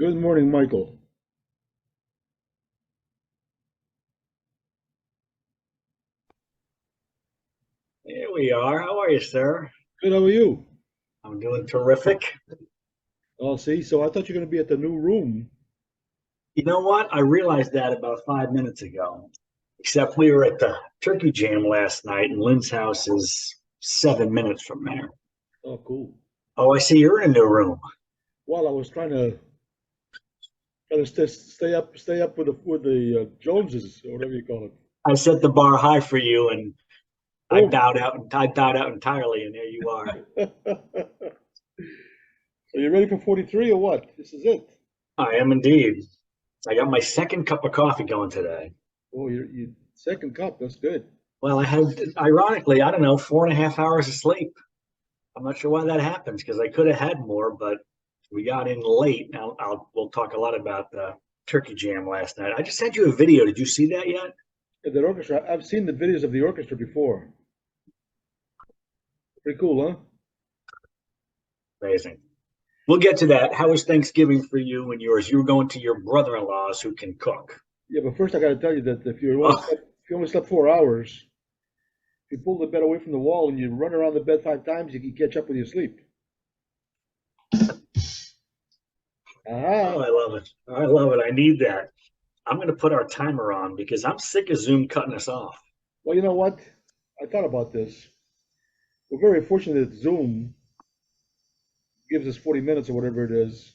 Good morning, Michael. Here we are. How are you, sir? Good, how are you? I'm doing terrific. Oh, see, so I thought you were going to be at the new room. You know what? I realized that about 5 minutes ago. Except we were at the turkey jam last night, and Lynn's house is 7 minutes from there. Oh, cool. Oh, I see you're in a new room. Well, I was trying to stay up with the Joneses or whatever you call it. I set the bar high for you, and I Boom. bowed out. I bowed out entirely, and there you are. So you ready for 43 or what? This is it. I am indeed. I got my second cup of coffee going today. Oh, you second cup. That's good. Well, I had, ironically, I don't know, 4.5 hours of sleep. I'm not sure why that happens because I could have had more, but we got in late. Now we'll talk a lot about the turkey jam last night. I just sent you a video. Did you see that yet? And the orchestra. I've seen the videos of the orchestra before. Pretty cool, huh? Amazing. We'll get to that. How was Thanksgiving for you and yours? You were going to your brother-in-law's who can cook. Yeah, but first I got to tell you that Oh, if you only slept 4 hours, if you pull the bed away from the wall and you run around the bed 5 times, you can catch up with your sleep. oh, Aha. I love it. I love it. I need that. I'm going to put our timer on because I'm sick of Zoom cutting us off. Well, you know what? I thought about this. We're very fortunate that Zoom gives us 40 minutes or whatever it is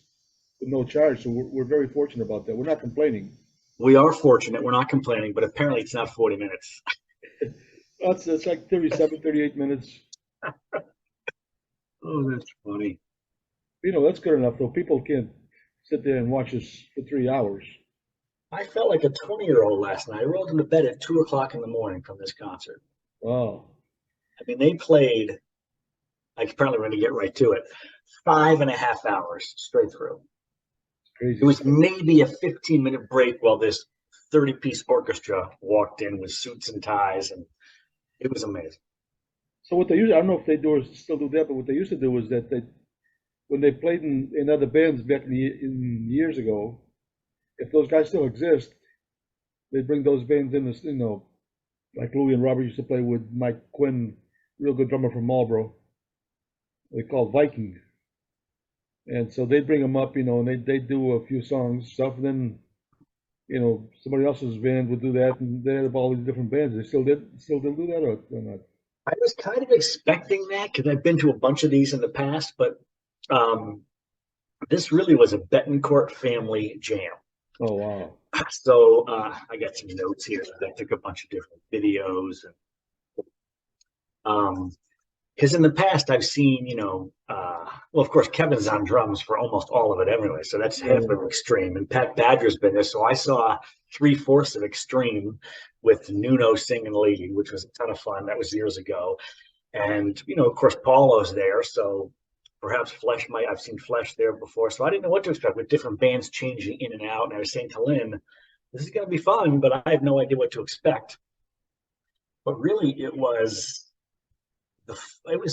with no charge. So we're very fortunate about that. We're not complaining. We are fortunate. We're not complaining, but apparently it's not 40 minutes. It's like 37, 38 minutes. Oh, that's funny. That's good enough, though. People can't sit there and watch us for 3 hours. I felt like a 20-year-old last night. I rolled into bed at 2 o'clock in the morning from this concert. Wow. I mean, they played, I apparently we're going to get right to it, 5.5 hours straight through. Crazy It was stuff. maybe a 15-minute break while this 30-piece orchestra walked in with suits and ties, and it was amazing. So what they used, I don't know if they still do that, but what they used to do was that when they played in other bands back in years ago, if those guys still exist, they bring those bands in, like Louis and Robert used to play with Mike Quinn, real good drummer from Marlboro. They called Viking, and so they bring them up, and they do a few songs stuff, and then somebody else's band would do that, and they had all these different bands. They still do that or not? I was kind of expecting that because I've been to a bunch of these in the past, but um, this really was a Betancourt family jam. Oh wow, So I got some notes here. I took a bunch of different videos, and because in the past I've seen, well, of course Kevin's on drums for almost all of it anyway, so that's yeah, half of Extreme, and Pat Badger's been there, so I saw three-fourths of Extreme with Nuno singing lead, which was a ton of fun. That was years ago, and of course Paulo's there, so perhaps Flesh might. I've seen Flesh there before, so I didn't know what to expect with different bands changing in and out. And I was saying to Lynn, this is going to be fun, but I have no idea what to expect. But really, it was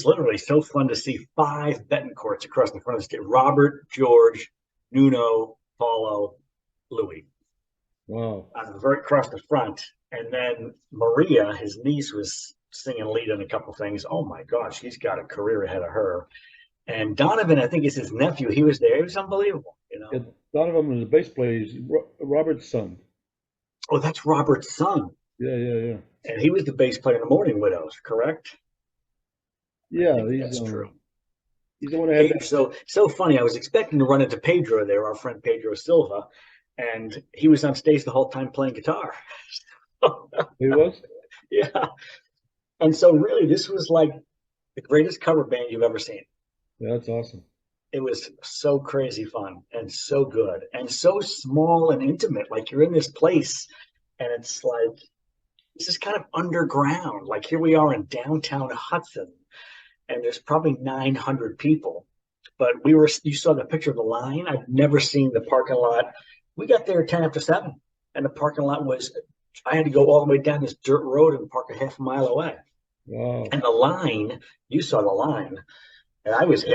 literally so fun to see five Betancourts across the front of the stage: Robert, George, Nuno, Paulo, Louis, wow. very across the front. And then Maria, his niece, was singing lead on a couple things. Oh my gosh, she's got a career ahead of her. And Donovan, I think is his nephew. He was there. It was unbelievable. Yeah, Donovan was the bass player. He's Robert's son. Oh, that's Robert's son. Yeah, yeah, yeah. And he was the bass player in the Morning Widows, correct? I Yeah, think that's true. he's the one that had that. So funny. I was expecting to run into Pedro there, our friend Pedro Silva, and he was on stage the whole time playing guitar. He was. Yeah. And so really this was like the greatest cover band you've ever seen. Yeah, that's awesome. It was so crazy fun and so good and so small and intimate. Like you're in this place and it's like this is kind of underground. Like here we are in downtown Hudson and there's probably 900 people. But you saw the picture of the line. I've never seen the parking lot. We got there at 10 after 7 and the parking lot I had to go all the way down this dirt road and park a half a mile away. Wow. And the line, you saw the line, and I was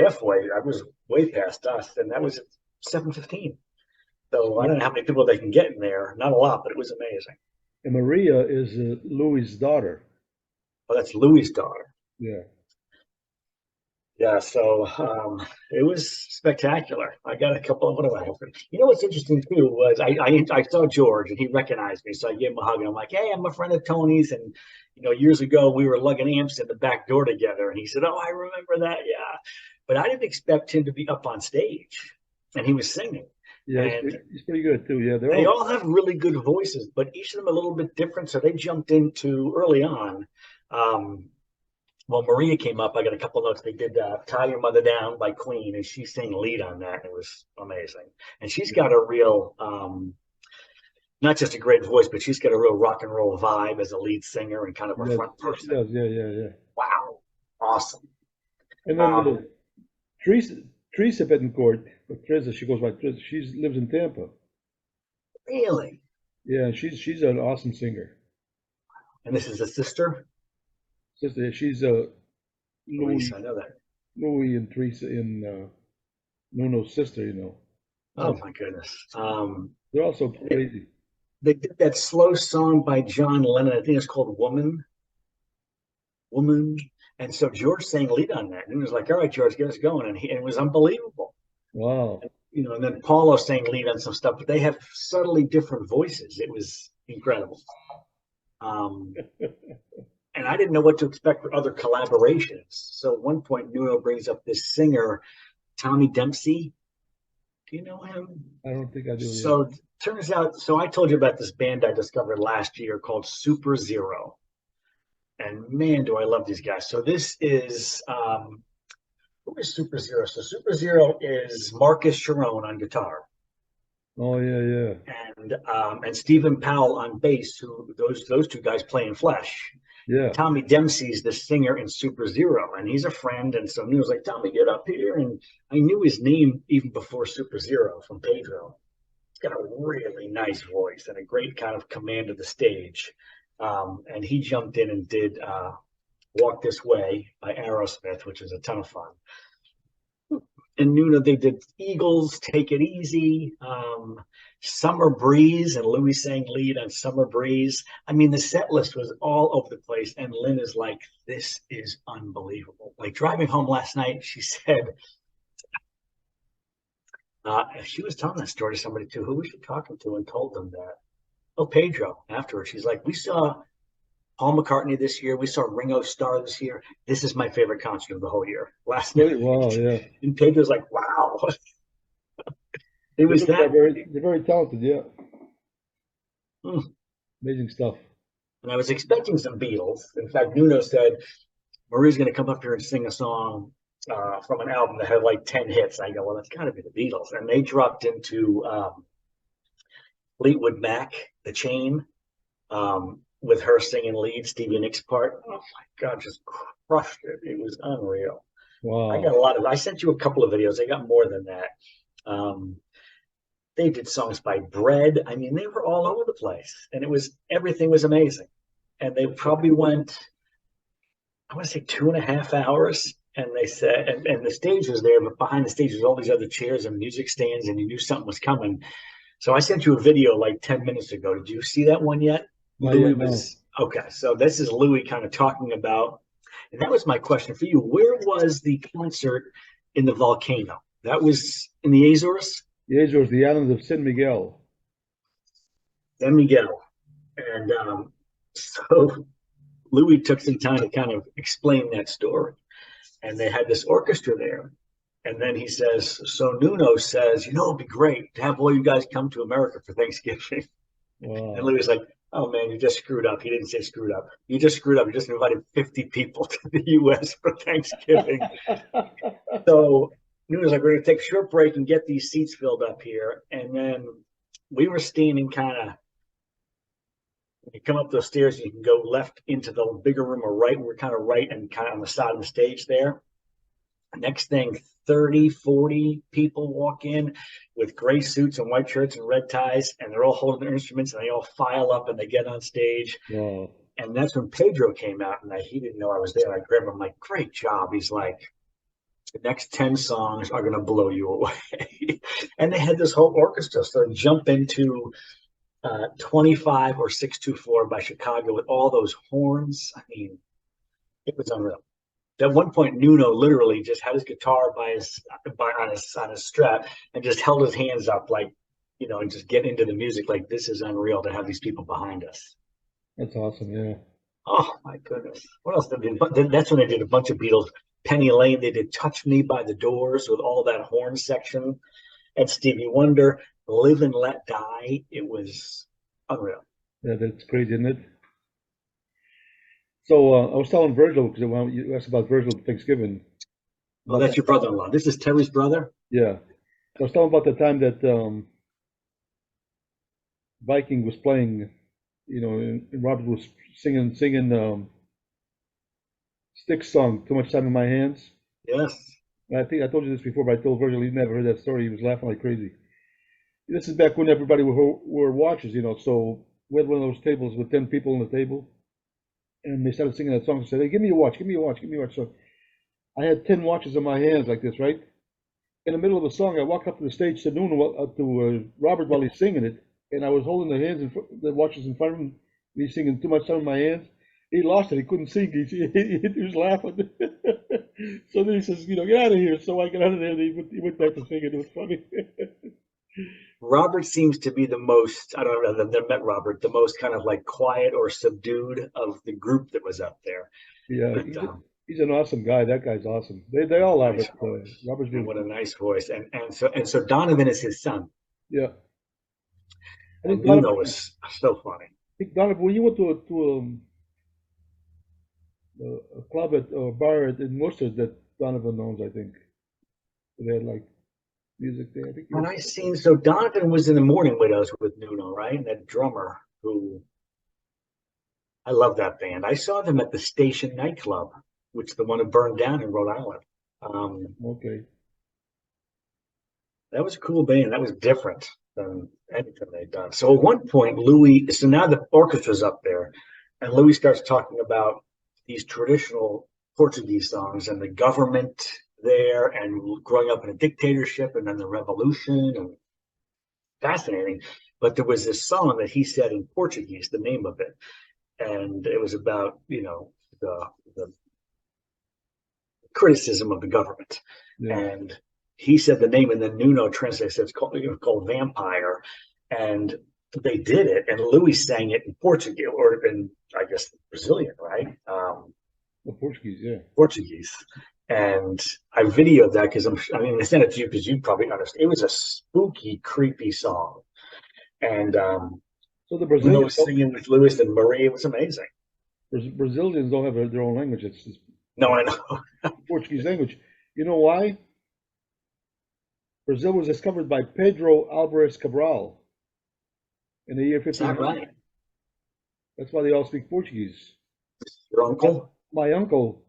way past us, and that was at 7:15. So I don't know how many people they can get in there. Not a lot, but it was amazing. And Maria is Louis' daughter. Oh, that's Louis' daughter. Yeah. Yeah, so it was spectacular. I got a couple of what do I have? You know what's interesting too was I saw George and he recognized me, so I gave him a hug and I'm like, hey, I'm a friend of Tony's, and years ago we were lugging amps in the back door together, and he said, oh, I remember that, yeah, but I didn't expect him to be up on stage, and he was singing, Yeah, and he's pretty good too. Yeah, they're they all all have really good voices, but each of them a little bit different. So they jumped into early on. Um, well, Maria came up. I got a couple notes. They did "Tie Your Mother Down" by Queen, and she sang lead on that. It was amazing. And she's got a real, not just a great voice, but she's got a real rock and roll vibe as a lead singer and kind of she a does. front Yeah, she person. does. Yeah, yeah, yeah. Wow, awesome. And then Um, Teresa Betancourt, or Teresa, she goes by Teresa. She lives in Tampa. really? Yeah, she's an awesome singer. And this is a sister? Sister, she's Louise, Louis I know that. Louis and Teresa in Nuno's sister. Oh Oh, my goodness. they're also crazy. They did that slow song by John Lennon. I think it's called "Woman." Woman. And so George sang lead on that. And he was like, all right, George, get us going. And it was unbelievable. Wow. And then Paulo sang lead on some stuff, but they have subtly different voices. It was incredible. Um, and I didn't know what to expect for other collaborations. So at one point, Nuno brings up this singer, Tommy Dempsey. Do you know him? I don't think I do. Yeah. So turns out, so I told you about this band I discovered last year called Super Zero. And man, do I love these guys. So this is who is Super Zero? So Super Zero is Marcus Sharon on guitar, Oh yeah, yeah, and Stephen Powell on bass. Who those two guys play in Flesh. yeah. Tommy Dempsey's the singer in Super Zero, and he's a friend. And so he was like, "Tommy, get up here." And I knew his name even before Super Zero from Pedro. He's got a really nice voice and a great kind of command of the stage. And he jumped in and did "Walk This Way" by Aerosmith, which is a ton of fun. And Nuno, they did Eagles, Take It Easy, Summer Breeze, and Louis sang lead on Summer Breeze. I mean, the set list was all over the place. And Lynn is like, this is unbelievable. Like driving home last night, she said, she was telling that story to somebody too. Who was she talking to and told them that? Oh, Pedro, afterwards. She's like, we saw Paul McCartney this year. We saw Ringo Starr this year. This is my favorite concert of the whole year. Last night. Really? Wow, yeah. And Pedro's like, wow. It They was look that. they're very talented. Yeah, Mm. amazing stuff. And I was expecting some Beatles. In fact, Nuno said, Marie's going to come up here and sing a song from an album that had like 10 hits. I go, well, that's got to be the Beatles. And they dropped into Fleetwood Mac, The Chain, with her singing lead, Stevie Nicks part. Oh my God, just crushed it. It was unreal. Wow. I sent you a couple of videos. I got more than that. Um, they did songs by Bread. I mean, they were all over the place, and everything was amazing. And they probably went, I want to say 2.5 hours. And they said, and the stage was there, but behind the stage was all these other chairs and music stands, and you knew something was coming. So I sent you a video like 10 minutes ago. Did you see that one yet? Not Louis yet. No. was okay. So this is Louis kind of talking about, and that was my question for you. Where was the concert in the volcano? That was in the Azores, The Azores, the island of San Miguel. San Miguel. And so Louis took some time to kind of explain that story. And they had this orchestra there. And then he says, so Nuno says, it'd be great to have all you guys come to America for Thanksgiving. And Wow. Louis was like, oh man, you just screwed up. He didn't say screwed up. You just screwed up. You just invited 50 people to the US for Thanksgiving. So Nuno was like, we're going to take a short break and get these seats filled up here. And then we were standing kind of, you come up those stairs, you can go left into the bigger room or right. We're kind of right and kind of on the side of the stage there. Next thing, 30, 40 people walk in with gray suits and white shirts and red ties, and they're all holding their instruments, and they all file up and they get on stage. Wow. And that's when Pedro came out, and he didn't know I was there. I grabbed him, like, great job. He's like, The next 10 songs are going to blow you away. And they had this whole orchestra. So jump into 25 or 624 by Chicago with all those horns. I mean, it was unreal. At one point, Nuno literally just had his guitar on his strap and just held his hands up like, and just get into the music. Like, this is unreal to have these people behind us. That's awesome. Yeah. Oh my goodness! What else did they do? That's when they did a bunch of Beatles. Penny Lane. They did "Touch Me" by the Doors with all that horn section, and Stevie Wonder, "Live and Let Die." It was unreal. Yeah, that's crazy, isn't it? So I was telling Virgil because you asked about Virgil at Thanksgiving. Oh, that's your brother-in-law. This is Terry's brother. Yeah, I was telling about the time that Viking was playing, and Robert was singing Styx song, "Too Much Time in My Hands." Yes. And I think I told you this before, but I told Virgil he never heard that story. He was laughing like crazy. This is back when everybody wore watches, so we had one of those tables with 10 people on the table, and they started singing that song. And said, "Hey, give me a watch, give me a watch, give me a watch." So I had 10 watches in my hands like this, right? In the middle of the song, I walked up to the stage to Robert while he's singing it, and I was holding the watches in front of him. And he's singing "Too Much Time in My Hands." He lost it. He couldn't sing. He was laughing. So then he says, "Get out of here." So I got out of there. And he went back to singing. It was funny. Robert seems to be the most, I don't know, I've never met Robert, the most kind of like quiet or subdued of the group that was up there. Yeah, But he's an awesome guy. That guy's awesome. They all have nice it. voice. Robert's And really what a cool. nice voice. And so Donovan is his son. Yeah, I And think Donovan. Nuno is so funny. I think Donovan. When you went to a club at or bar in Worcester that Donovan owns, I think they had like music there. I think you And went. I seen, so Donovan was in the Morning Widows with Nuno, right? And that drummer who, I love that band. I saw them at the Station nightclub, which the one that burned down in Rhode Island. Um, Okay. that was a cool band. That was different than anything they'd done. So at one point, Louis, so now the orchestra's up there, and Louis starts talking about these traditional Portuguese songs and the government there and growing up in a dictatorship and then the revolution and fascinating. But there was this song that he said in Portuguese, the name of it, and it was about, the criticism of the government. Yeah. And he said the name, and then Nuno translates it's called Vampire. And they did it, and Louis sang it in Portuguese, or in, I guess, Brazilian, right? The Portuguese, yeah. Portuguese. And I videoed that because I sent it to you because you probably understand. It was a spooky, creepy song. And So the Nuno was singing with Louis and Marie. It was amazing. Brazilians don't have their own language. It's No, I know. Portuguese language. You know why? Brazil was discovered by Pedro Alvarez Cabral in the year Is that 1500. right? That's why they all speak Portuguese. Your uncle? My uncle,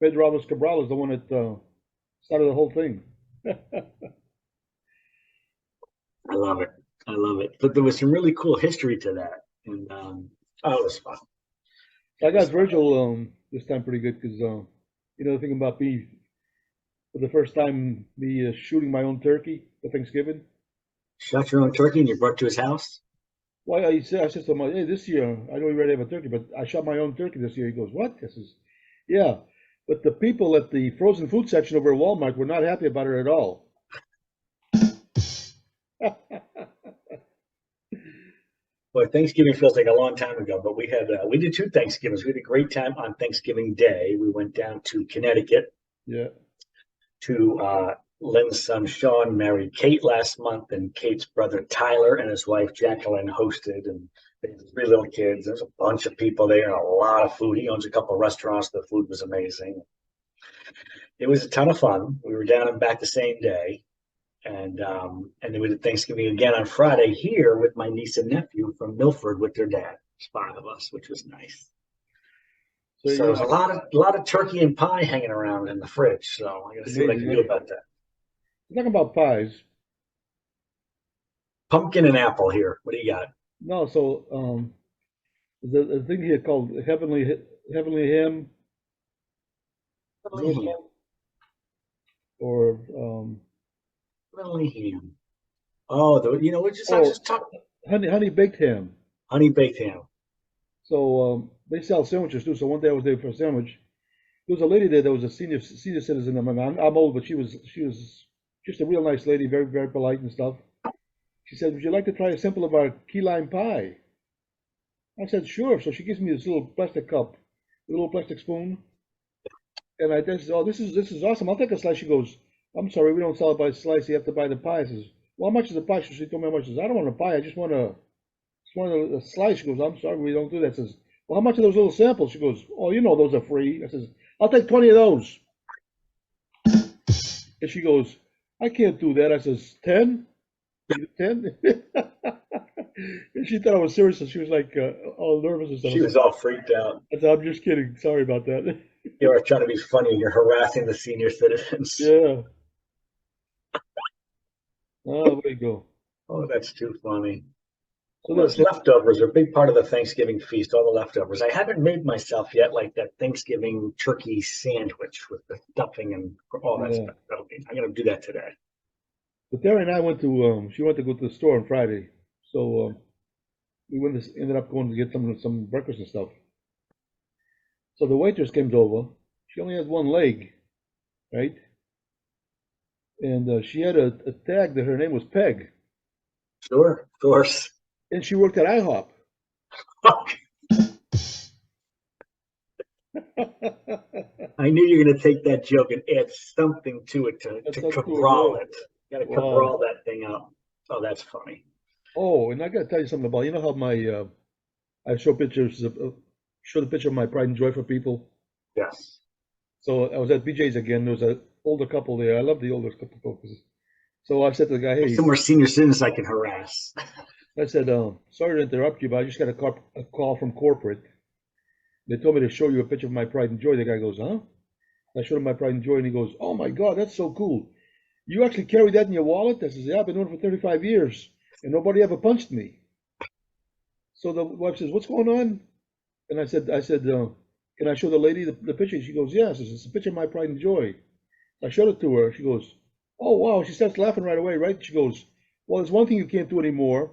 Pedro Alvarez Cabral, is the one that started the whole thing. I love it. I love it. But there was some really cool history to that. And it was fun. I got Virgil this time pretty good because the thing about me for the first time me shooting my own turkey for Thanksgiving. Shot your own turkey and you brought it to his house? Well, I said to him, "Hey, this year I know you already have a turkey, but I shot my own turkey this year." He goes, "What?" I says, "Yeah, but the people at the frozen food section over at Walmart were not happy about it at all." Well, Thanksgiving feels like a long time ago, but we did two Thanksgivings. We had a great time on Thanksgiving Day. We went down to Connecticut Yeah, to Lynn's son Sean married Kate last month, and Kate's brother Tyler and his wife Jacqueline hosted, and they had three little kids. There's a bunch of people there and a lot of food. He owns a couple of restaurants. The food was amazing. It was a ton of fun. We were down and back the same day. And then we did Thanksgiving again on Friday here with my niece and nephew from Milford with their dad. There's five of us, which was nice. so So there's a lot of turkey and pie hanging around in the fridge. So I got to see what I can do about that. talking about pies. Pumpkin and apple here. What do you got? No, so the thing here called Heavenly Hymn. You know what it's called? or Lily ham. Oh, we just I oh, just talking honey baked ham. honey baked ham. So they sell sandwiches too. So one day I was there for a sandwich. There was a lady there that was a senior citizen. I'm old, but she was just a real nice lady, very very polite and stuff. She said, "Would you like to try a sample of our key lime pie?" I said, "Sure." So she gives me this little plastic cup, a little plastic spoon, and I said, "Oh, this is awesome. I'll take a slice." She goes, "I'm sorry, we don't sell it by slice. You have to buy the pie." I says, "Well, how much is the pie?" She told me how much. I says, "I don't want a pie. I just want a slice." She goes, "I'm sorry, we don't do that." I says, "Well, how much are those little samples?" She goes, "Oh, you know those are free." I says, "I'll take 20 of those." And she goes, "I can't do that." I says, "10? You do 10?" And she thought I was serious, and she was like all nervous and stuff. She was all freaked out. I said, "I'm just kidding. Sorry about that." You were trying to be funny. You're harassing the senior citizens. Yeah. Oh, there you go. Oh, that's too funny. So Well, those leftovers are a big part of the Thanksgiving feast, all the leftovers. I haven't made myself yet like that Thanksgiving turkey sandwich with the stuffing and all that yeah. stuff. I'm gonna do that today. But Terry and I went to she went to go to the store on Friday, so ended up going to get some breakfast and stuff. So the waitress came over. She only had one leg, right? And she had a tag that her name was Peg, Sure, of course. and she worked at IHOP. I knew you were gonna take that joke and add something to it That's to not cool, cabral yeah. it. Got to Wow. cabral that thing up. Oh, that's funny. Oh, and I got to tell you something about, you know how I show pictures show the picture of my pride and joy for people. Yes. So I was at BJ's again. There was an older couple there. I love the older couple. So I said to the guy, There's "Hey," some more senior citizens I can harass. I said, "Sorry to interrupt you, but I just got a call from corporate. They told me to show you a picture of my pride and joy." The guy goes, "Huh?" I showed him my pride and joy, and he goes, "Oh my God, that's so cool. You actually carry that in your wallet?" I says, "Yeah, I've been doing it for 35 years, and nobody ever punched me." So the wife says, "What's going on?" And I said, "Can I show the lady the picture?" She goes, "Yes." I says, "It's a picture of my pride and joy." I showed it to her. She goes, "Oh wow." She starts laughing right away, right? She goes, "Well, there's one thing you can't do anymore.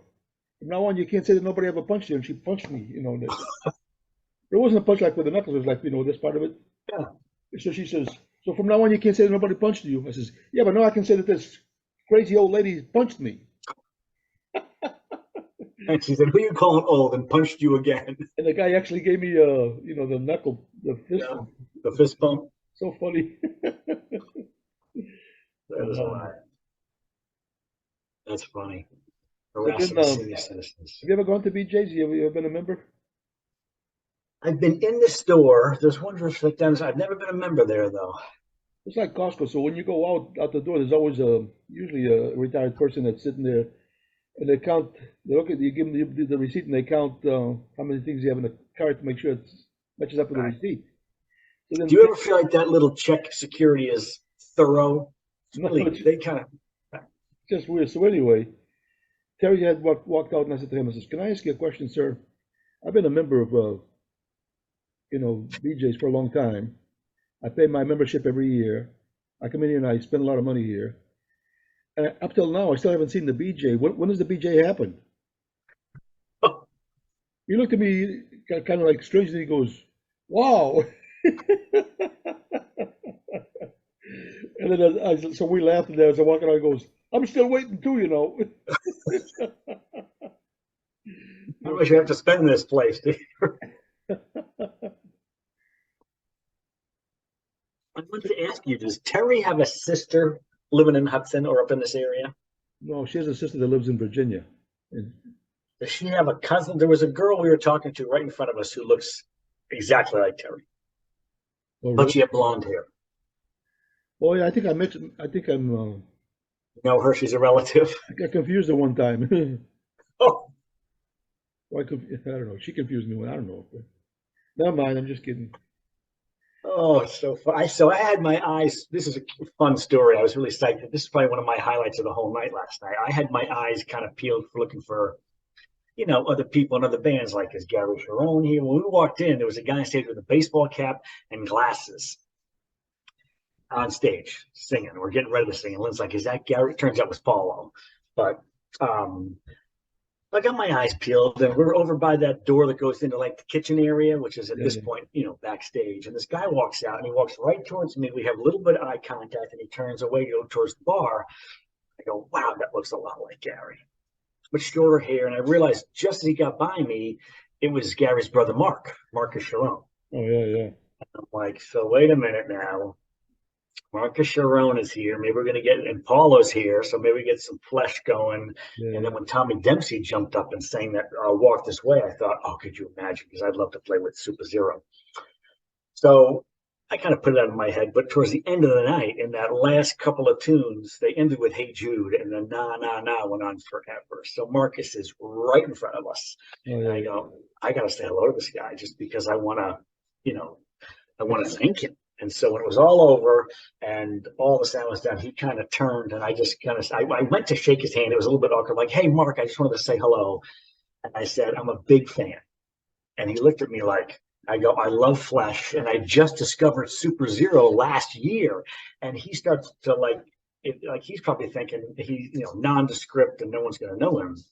From now on, you can't say that nobody ever punched you." And she punched me, it wasn't a punch like with the knuckles, it was like, this part of it. Yeah. So she says, "So from now on, you can't say that nobody punched you." I says, "Yeah, but now I can say that this crazy old lady punched me." And she said, "Who you calling old?" And punched you again. And the guy actually gave me, the knuckle, the fist Yeah. bump. The fist bump. So funny. That is Uh, hilarious. That's funny. so then, Harassing senior citizens. have you ever gone to BJ's? You ever been a member? I've been in the store. There's one just down. I've never been a member there though. It's like Costco. So when you go out the door, there's always usually a retired person that's sitting there, and they count. They look at you, give them the receipt, and they count how many things you have in the cart to make sure it matches up with the Right. receipt. So then, Do you ever feel like that little check security is thorough? It's no, really, it's they kind of. just weird. So anyway, Terry had walked out, and I said to him, I says, "Can I ask you a question, sir? I've been a member of BJ's for a long time. I pay my membership every year. I come in here and I spend a lot of money here. And up till now, I still haven't seen the BJ. When does the BJ happen?" He looked at me kind of like strangely. He goes, "Wow." And then so we laughed, and as I walked out, he goes, "I'm still waiting too." How much you have to spend in this place? I want to ask you: does Terry have a sister living in Hudson or up in this area? No, she has a sister that lives in Virginia. And, Does she have a cousin? There was a girl we were talking to right in front of us who looks exactly like Terry, oh, but really? she had blonde hair. Oh, yeah, I think I mixed. I think You know her? She's a relative. I got confused at one time. Oh, I don't know. She confused me. I don't know. Never mind. I'm just kidding. oh, it's so fun. I had my eyes. This is a fun story. I was really psyched. This is probably one of my highlights of the whole night last night. I had my eyes kind of peeled for looking for, other people and other bands like is Gary Sharon here. When we walked in, there was a guy on stage with a baseball cap and glasses. on stage singing. We're getting ready to sing. And Lynn's like, is that Gary? It turns out it was Paulo. But I got my eyes peeled, and we're over by that door that goes into like the kitchen area, which is at this point, backstage. And this guy walks out, and he walks right towards me. We have a little bit of eye contact, and he turns away to go towards the bar. I go, wow, that looks a lot like Gary. Much shorter hair, and I realized just as he got by me, it was Gary's brother, Marcus Sharon. Oh, yeah. I'm like, so wait a minute now. Marcus Sharon is here. Maybe we're going to get, and Paulo's here, so maybe we get some flesh going. Yeah. And then when Tommy Dempsey jumped up and sang that Walk This Way, I thought, oh, could you imagine? Because I'd love to play with Super Zero. So I kind of put it out of my head. But towards the end of the night, in that last couple of tunes, they ended with Hey Jude, and then Nah, Nah, Nah went on forever. So Marcus is right in front of us. Oh, yeah. And I go, I got to say hello to this guy just because I want to thank him. And so when it was all over and all the sound was done, he kind of turned, and I just I went to shake his hand. It was a little bit awkward, like, hey, Mark, I just wanted to say hello. And I said, I'm a big fan. And he looked at me like, I go, I love Flesh, and I just discovered Super Zero last year. And he starts to like he's probably thinking he's nondescript and no one's going to know him.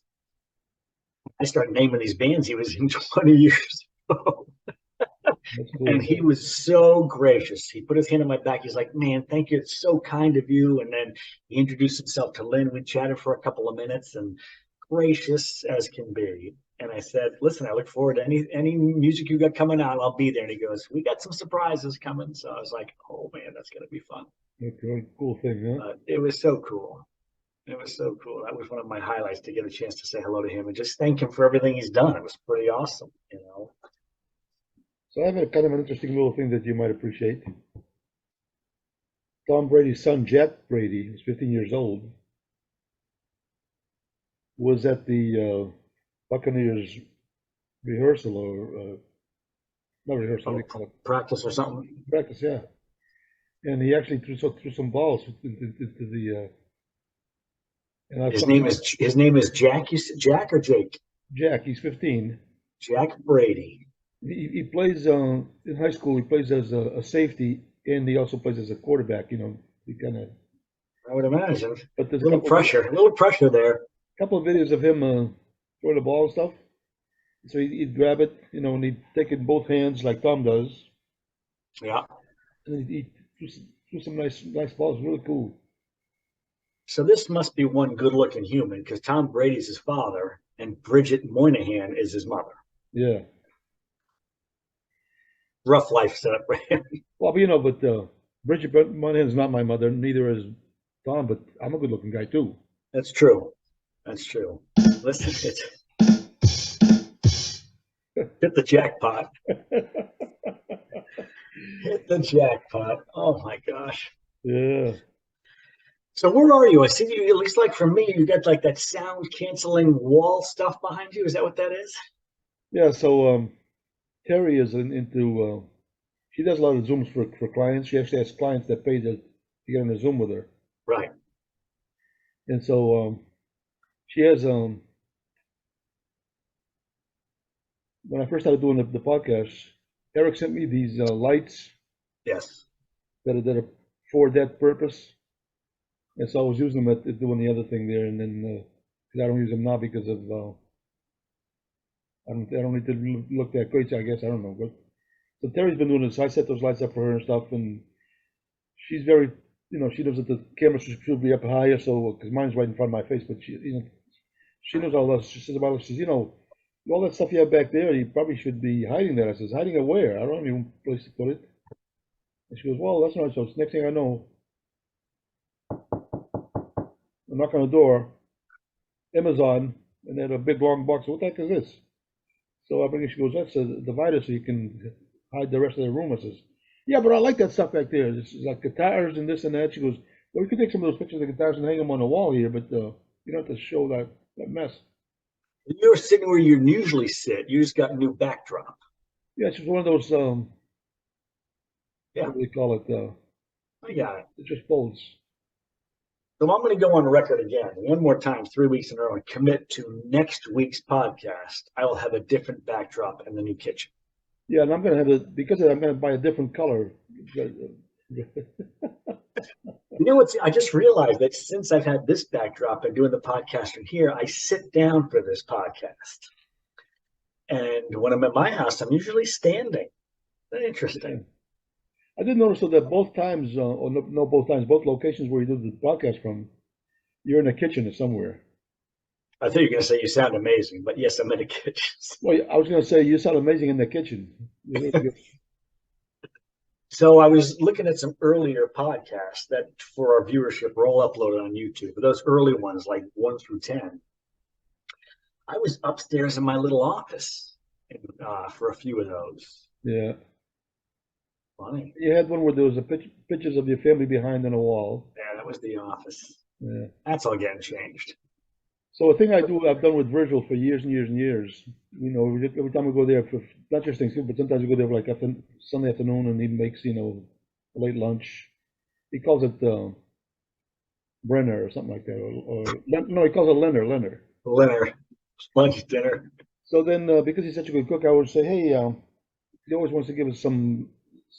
I started naming these bands he was in 20 years ago. Cool. And he was so gracious. He put his hand on my back. He's like, man, thank you. It's so kind of you. And then he introduced himself to Lynn. We chatted for a couple of minutes, and gracious as can be. And I said, listen, I look forward to any music you got coming out. I'll be there. And he goes, we got some surprises coming. So I was like, oh, man, that's going to be fun. That's a cool thing, huh? It was so cool. It was so cool. That was one of my highlights, to get a chance to say hello to him and just thank him for everything he's done. It was pretty awesome, So I have a kind of an interesting little thing that you might appreciate. Tom Brady's son, Jack Brady, who's 15 years old, was at the Buccaneers rehearsal, or not rehearsal, practice or something. Practice, yeah. And he actually threw some balls into the. His name is Jack. You said Jack or Jake? Jack. He's 15. Jack Brady. He plays in high school. He plays as a safety, and he also plays as a quarterback. He kind of. I would imagine. But there's a little pressure there. A couple of videos of him throwing the ball and stuff. So he'd grab it, and he'd take it in both hands like Tom does. Yeah. And he threw some nice balls. Really cool. So this must be one good-looking human, because Tom Brady's his father and Bridget Moynihan is his mother. Yeah. Rough life setup for him. Well, but Bridget Moynihan is not my mother, neither is Tom, but I'm a good-looking guy too. That's true. Listen, hit the jackpot. Hit the jackpot. Oh my gosh. Yeah. So where are you? I see you, at least like for me, you got like that sound canceling wall stuff behind you. Is that what that is? Yeah, so Terry is into she does a lot of Zooms for clients. She actually has clients that pay to get on a Zoom with her. Right. And so she has when I first started doing the podcast, Eric sent me these lights. Yes. That are for that purpose. And so I was using them at doing the other thing there, and then because I don't use them now because of I don't need to look that great. I guess I don't know, but so Terry's been doing this. So I set those lights up for her and stuff, and she's very, she knows that the camera should be up higher, so because mine's right in front of my face, but she knows all that. She says about it. She says, all that stuff you have back there, you probably should be hiding that. I says, hiding it where? I don't have any place to put it. And she goes, well, that's not so. Next thing I know, I knock on the door, Amazon, and they had a big long box. What the heck is this? So I bring it. She goes, that's a divider, so you can hide the rest of the room. I says, yeah, but I like that stuff back there. This is like guitars and this and that. She goes, well, you can take some of those pictures of the guitars and hang them on the wall here, but you don't have to show that mess. You're sitting where you usually sit. You just got a new backdrop. Yeah, it's just one of those. What do they call it? I got it. It just folds. So I'm going to go on record again, one more time, 3 weeks in a row, and commit to next week's podcast. I will have a different backdrop in the new kitchen. Yeah, and I'm going to have because I'm going to buy a different color. You know what's? I just realized that since I've had this backdrop and doing the podcast from here, I sit down for this podcast. And when I'm at my house, I'm usually standing. Very interesting. Yeah. I did notice though that both times, or no, no, both times, both locations where you do the podcast from, you're in the kitchen or somewhere. I thought you were going to say you sound amazing, but yes, I'm in the kitchen. Well, I was going to say you sound amazing in the kitchen. You're really good. So I was looking at some earlier podcasts that for our viewership were all uploaded on YouTube. But those early ones, like 1 through 10, I was upstairs in my little office for a few of those. Yeah. Funny. You had one where there was pictures of your family behind on a wall. Yeah, that was the office. Yeah. That's all getting changed. So a thing I've done with Virgil for years and years and years. You know, every time we go there for not just Thanksgiving, but sometimes we go there for like after Sunday afternoon, and he makes a late lunch. He calls it Brenner or something like that, no, he calls it Lenner. Dinner, lunch, dinner. So then, because he's such a good cook, I would say, hey, he always wants to give us some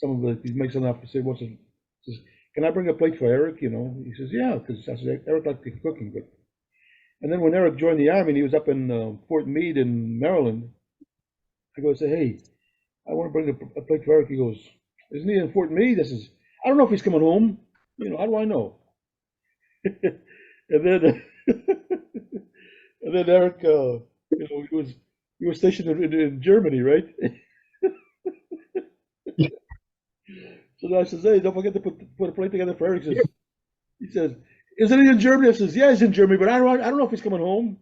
of the. He makes enough to say, says, can I bring a plate for Eric? You know, he says, yeah, because I said Eric likes cooking, but. And then when Eric joined the army, and he was up in Fort Meade in Maryland. I go say, hey, I want to bring a plate for Eric. He goes, isn't he in Fort Meade? I says, I don't know if he's coming home. You know, how do I know? and then, and then Eric, he was stationed in Germany, right? So then I says, hey, don't forget to put a plate together for Eric. He says, isn't he in Germany? I says, yeah, he's in Germany, but I don't know if he's coming home.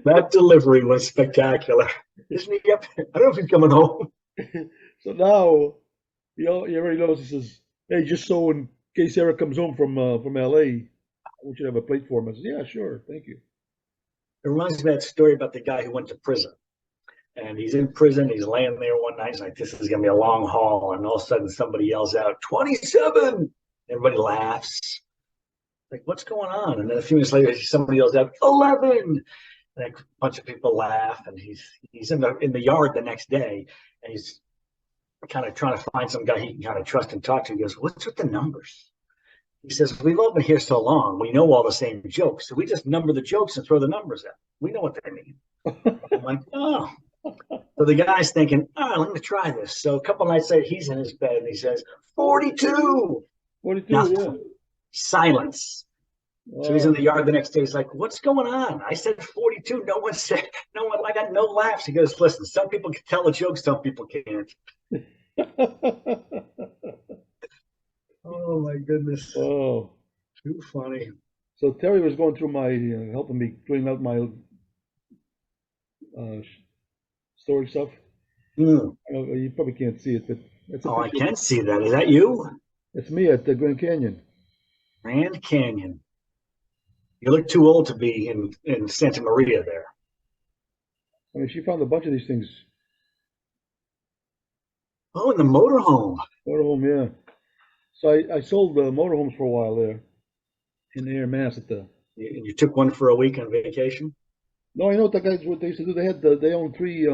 That delivery was spectacular. Isn't he up? I don't know if he's coming home. So now he already knows. He says, hey, just so in case Eric comes home from LA, I want you to have a plate for him. I said, yeah, sure, thank you. It reminds me of that story about the guy who went to prison. And he's in prison. He's laying there one night. He's like, this is going to be a long haul. And all of a sudden, somebody yells out, 27. Everybody laughs. Like, what's going on? And then a few minutes later, somebody yells out, 11. And a bunch of people laugh. And he's in the yard the next day. And he's kind of trying to find some guy he can kind of trust and talk to. He goes, what's with the numbers? He says, we've all been here so long. We know all the same jokes. So we just number the jokes and throw the numbers out. We know what they mean. I'm like, oh. So the guy's thinking, all right, let me try this. So a couple nights later, he's in his bed and he says, 42. 42, Nothing. yeah. Silence. So he's in the yard the next day. He's like, what's going on? I said 42. No one, I got no laughs. He goes, listen, some people can tell a joke, some people can't. Oh, my goodness. Oh. Too funny. So Terry was going through my, helping me clean out my storage stuff. You probably can't see it, but I can see that. Is that you? It's me at the Grand Canyon. Grand Canyon. You look too old to be in Santa Maria there. I mean, she found a bunch of these things. Oh, in the motorhome. Motorhome, yeah. So I sold motorhomes for a while there in Air Mass at the. You took one for a week on vacation? No, I know what what they used to do. They owned 3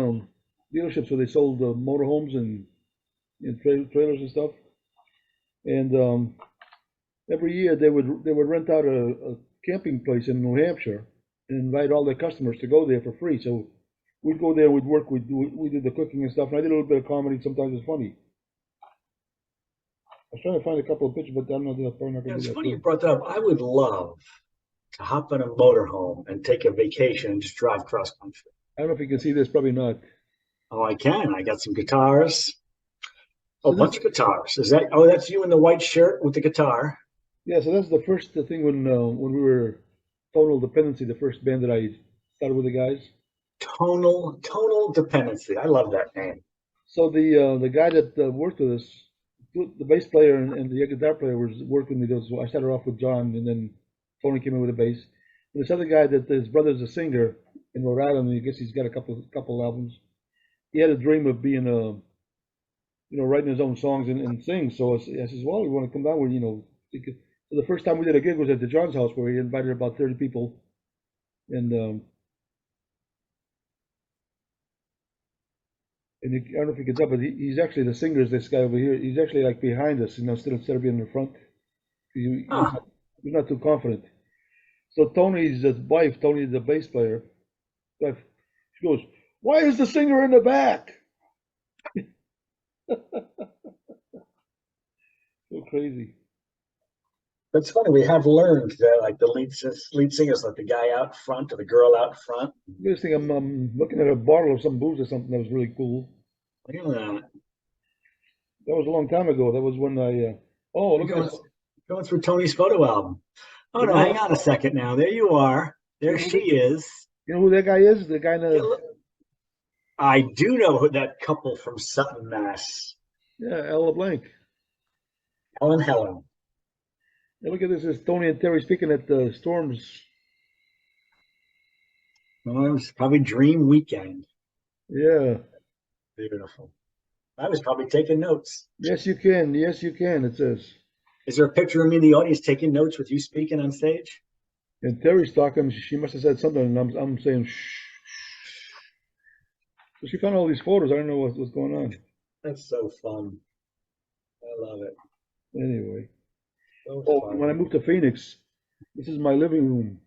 dealerships where they sold motorhomes and trailers and stuff. And every year they would rent out a camping place in New Hampshire and invite all their customers to go there for free. So we'd go there, we'd work, we did the cooking and stuff, and I did a little bit of comedy. Sometimes it's funny. I was trying to find a couple of pictures, but I'm not probably not going to do that. It's funny you brought that up. I would love to hop in a motorhome and take a vacation and just drive cross country. I don't know if you can see this, probably not. Oh, I can. I got some guitars. Oh, a bunch of guitars. That's you in the white shirt with the guitar. Yeah, so that's the first thing when we were Tonal Dependency, the first band that I started with the guys. Tonal Dependency. I love that name. So the guy that worked with us, the bass player and the guitar player was working with us. I started off with John, and then Tony came in with the bass. And this other guy that his brother's a singer in Rhode Island. I guess he's got a couple albums. He had a dream of being writing his own songs and sing. So I says, well, we want to come down with So the first time we did a gig was at the John's house, where he invited about 30 people, and And I don't know if you can tell, but he's actually the singer is this guy over here. He's actually like behind us, instead of being in the front. Huh. He's not too confident. So Tony's wife, Tony, the bass player, wife, she goes, "Why is the singer in the back?" So crazy. That's funny. We have learned that like the lead singers, like the guy out front or the girl out front. This thing, I'm looking at a bottle of some booze or something that was really cool. Yeah. That was a long time ago. That was when oh, You're look at going this. going through Tony's photo album. Oh You no, know, hang on a second now. There you are. you There know, she is. you know who that guy is? The guy in Yeah, the, I do know who that couple from Sutton, Mass. yeah, Ella Blank. Helen. Yeah, look at this. It's Tony and Terry speaking at the Storms. Well, it was probably Dream Weekend. Yeah. Beautiful. I was probably taking notes. Yes, you can. Yes, you can. It says. Is there a picture of me in the audience taking notes with you speaking on stage? And Terry's talking. She must have said something, and I'm saying shh. So she found all these photos. I don't know what's going on. That's so fun. I love it. Anyway. So Oh, when I fun. moved to Phoenix, this is my living room.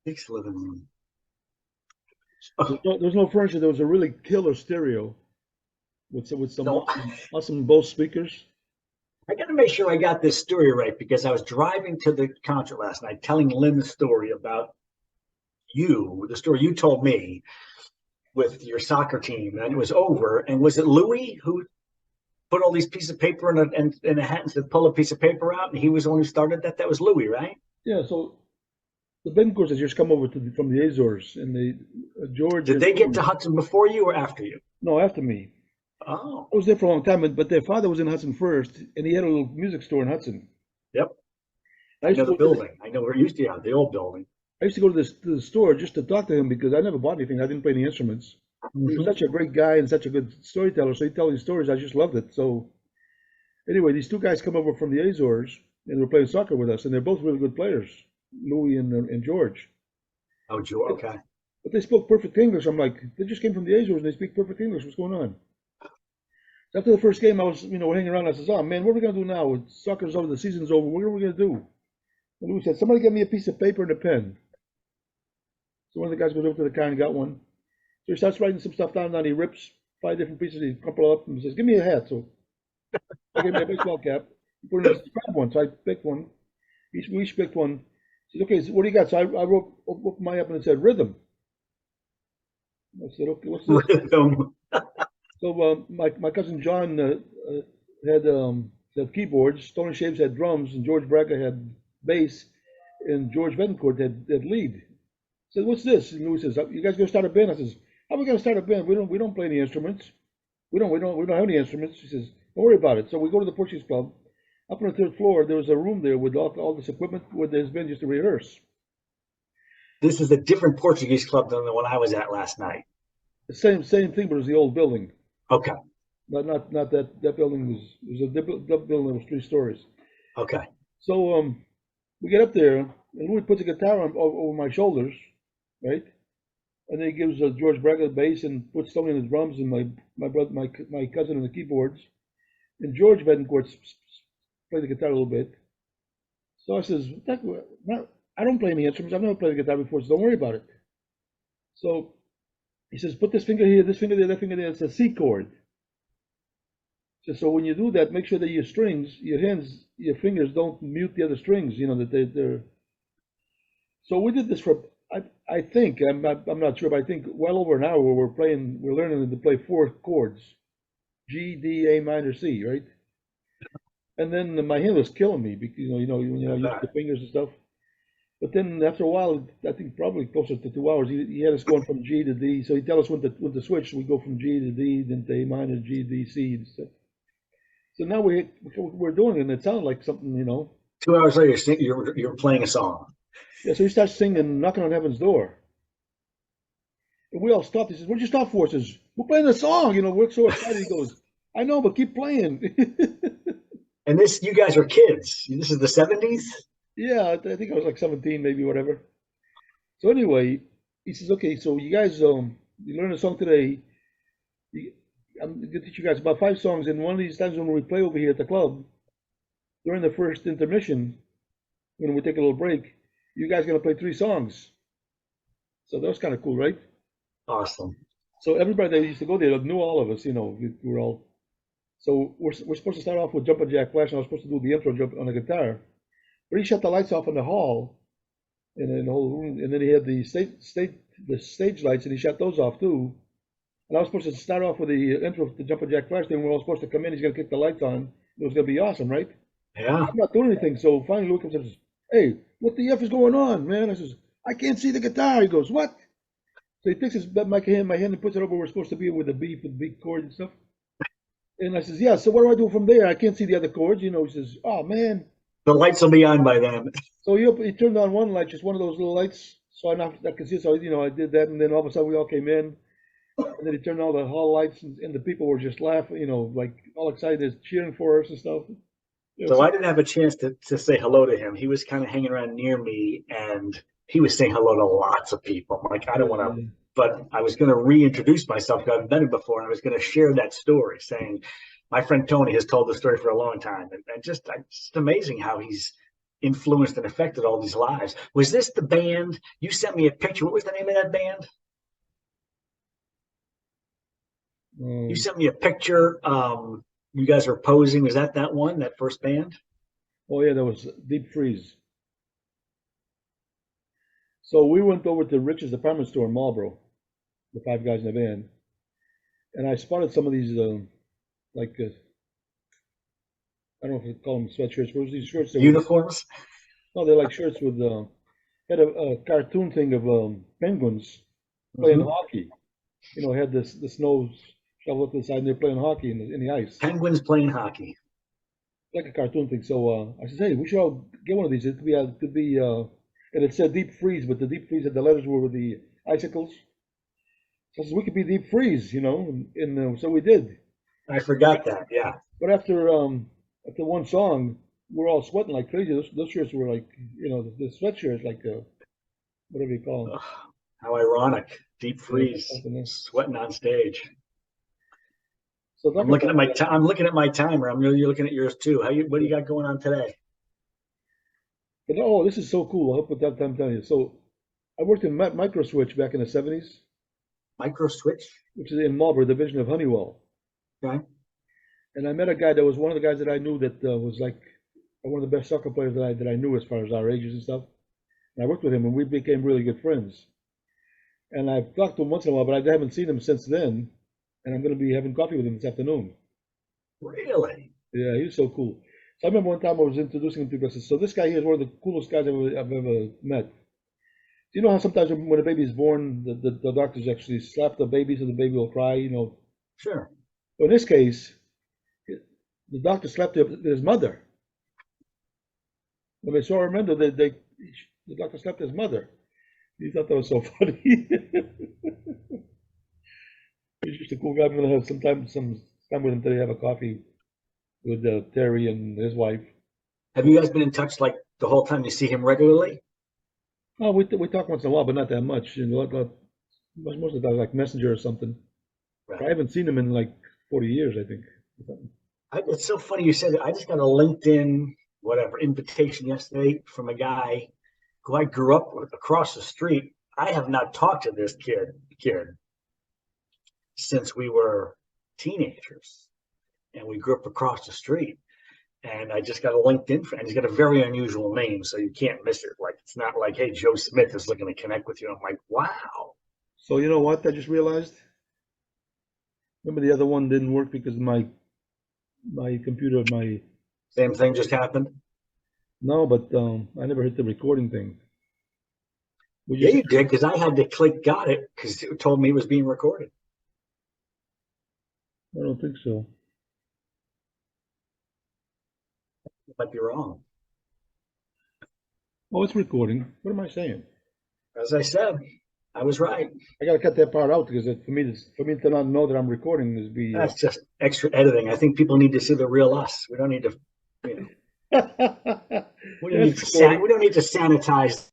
Nick's living room. There's no furniture. There was a really killer stereo with some So awesome Bose speakers. I got to make sure I got this story right because I was driving to the concert last night telling Lynn the story about you, the story you told me with your soccer team, and it was over. And was it Louis who put all these pieces of paper in a hat and said, pull a piece of paper out? And he was the one who started that? That was Louis, right? Yeah. So the Betancourts had just come over from the Azores, and George Did and they get to Hudson before you or after you? no, after me. Oh, I was there for a long time, but their father was in Hudson first, and he had a little music store in Hudson. yep. I I used know to the go to building. I know where it used to be, the old building. I used to go to the store just to talk to him because I never bought anything. I didn't play any instruments. He was Mm-hmm. such a great guy and such a good storyteller. So he telling stories, I just loved it. So anyway, these two guys come over from the Azores and they were playing soccer with us, and they're both really good players, Louis and George. Oh, Joe. Okay. But they spoke perfect English. I'm like, they just came from the Azores and they speak perfect English. What's going on? So after the first game, I was, we're hanging around. I says, "Oh man, what are we gonna do now? Soccer's over, the season's over. What are we gonna do?" And Louis said, "Somebody get me a piece of paper and a pen." So one of the guys goes over to the car and got one. So he starts writing some stuff down, and he rips 5 different pieces. He couple up and says, "Give me a hat." So I gave me a baseball cap. He put in a grab one. So I picked one. We each picked one. He said, "Okay, so what do you got?" So I wrote mine up and it said rhythm. I said, "Okay, what's this?" Rhythm. So my cousin John had keyboards. Tony Shaves had drums, and George Braga had bass, and George Betancourt had lead. I said, "What's this?" And Louis says, "You guys gonna start a band?" I says, "How are we gonna start a band? We don't play any instruments. We don't have any instruments." She says, "Don't worry about it." So we go to the Portuguese Club. Up on the third floor, there was a room there with all this equipment where there's been just to rehearse. This is a different Portuguese club than the one I was at last night. The same thing, but it was the old building. Okay. Not that building was a building that was 3 stories. Okay. So we get up there, and Louis puts a guitar over my shoulders, right? And then he gives George Braga the bass and puts Tony on the drums and my brother, my cousin on the keyboards, and George Betancourt played the guitar a little bit. So I says, I don't play any instruments. I've never played the guitar before, so don't worry about it. So he says, put this finger here, this finger there, that finger there. It's a C chord. So when you do that, make sure that your strings, your hands, your fingers don't mute the other strings. That they're. So we did this for I think I'm not sure, but I think well over an hour. We're learning to play 4 chords, G, D, A minor, C, right? And then my hand was killing me because when you're used to the fingers and stuff. But then after a while, I think probably closer to 2 hours, he had us going from G to D. So he tell us when to switch. We go from G to D, then to A minor, G, D, C, and stuff. So now we're doing it, and it sounded like something. 2 hours later, you're playing a song. Yeah, so he starts singing "Knocking on Heaven's Door," and we all stopped. He says, "What'd you stop for?" I says, "We're playing a song." We're so excited. He goes, "I know, but keep playing." And this, you guys are kids. This is the 70s? Yeah, I think I was like 17, maybe, whatever. So anyway, he says, "Okay, so you guys, you learned a song today. You, I'm gonna teach you guys about 5 songs, and one of these times when we play over here at the club, during the first intermission, when we take a little break, you guys gonna play 3 songs. So that was kind of cool, right? Awesome. So everybody that used to go there knew all of us, we were all. So we're supposed to start off with Jumpin' Jack Flash, and I was supposed to do the intro jump on the guitar. But he shut the lights off in the hall, and in the whole room, and then he had the stage lights, and he shut those off too. And I was supposed to start off with the intro to Jumpin' Jack Flash. Then we're all supposed to come in. He's gonna kick the lights on. It was gonna be awesome, right? Yeah. I'm not doing anything. So finally, Luke comes up and says, "Hey, what the f is going on, man?" I says, "I can't see the guitar." He goes, "What?" So he takes my hand and puts it over where we're supposed to be with the big chord and stuff. And I says, "Yeah. So what do I do from there? I can't see the other chords." He says, "Oh man." The lights will be on by then. So he turned on one light, just one of those little lights, so I could see. So I did that, and then all of a sudden we all came in, and then he turned on all the hall lights, and the people were just laughing, like all excited, cheering for us and stuff. So I didn't have a chance to say hello to him. He was kind of hanging around near me, and he was saying hello to lots of people. I'm like, I don't want to, but I was going to reintroduce myself because I've met him before, and I was going to share that story, saying my friend Tony has told the story for a long time, and just amazing how he's influenced and affected all these lives. Was this the band? You sent me a picture. What was the name of that band? You sent me a picture. You guys were posing. Was that one, that first band? Oh yeah, that was Deep Freeze. So we went over to Rich's department store in Marlboro, the 5 guys in the band, and I spotted some of these like I don't know if you call them sweatshirts. What was these shirts? Uniforms? No, they're like shirts with had a cartoon thing of penguins playing hockey. Had the snow shoveled to the side, and they're playing hockey in the ice, Penguins playing hockey. like a cartoon thing. So I said, "Hey, we should all get one of these. It could be," and it said Deep Freeze, but the Deep Freeze had the letters were with the icicles. So I said, "We could be Deep Freeze," and so we did. I forgot that. Yeah. But after one song, we're all sweating like crazy. Those shirts were like, the sweatshirts, like whatever you call them. Ugh, how ironic. Deep freeze, Something else. sweating on stage. So I'm looking at I'm looking at my timer. You're looking at yours too. What do you got going on today? But oh, this is so cool. I hope with that time telling you. So I worked in Micro Switch back in the 70s, Micro switch. which is in Marlboro, division of Honeywell. Okay. And I met a guy that was one of the guys that I knew that was like one of the best soccer players that I knew as far as our ages and stuff. And I worked with him, and we became really good friends. And I've talked to him once in a while, but I haven't seen him since then. And I'm going to be having coffee with him this afternoon. Really? Yeah, he was so cool. So I remember one time I was introducing him to people. I said, "So this guy here is one of the coolest guys I've ever met." You know how sometimes when a baby is born, the doctors actually slap the baby so the baby will cry. Sure. But in this case, the doctor slapped his mother. When they saw her mother, the doctor slapped his mother. He thought that was so funny. He's just a cool guy. I'm gonna have some time with him today. Have a coffee with Terry and his wife. Have you guys been in touch like the whole time? You see him regularly? Oh, we talk once in a while, but not that much. Most of the time, like Messenger or something. Right. I haven't seen him in like 40 years, I think. It's so funny you said that. I just got a LinkedIn invitation yesterday from a guy who I grew up with across the street. I have not talked to this kid since we were teenagers, and we grew up across the street. And I just got a LinkedIn friend. He's got a very unusual name, so you can't miss it. Like, it's not like, hey, Joe Smith is looking to connect with you. I'm like, wow. So you know what? I just realized. Remember the other one didn't work because my computer, Same thing just happened. no, but I never hit the recording thing. Yeah, you did, because I had to click got it because it told me it was being recorded. I don't think so. I might be wrong. Oh, it's recording. What am I saying? As I said, I was right. I gotta cut that part out because for me to not know that I'm recording is be. That's just extra editing. I think people need to see the real us. We don't need to, we don't need to sanitize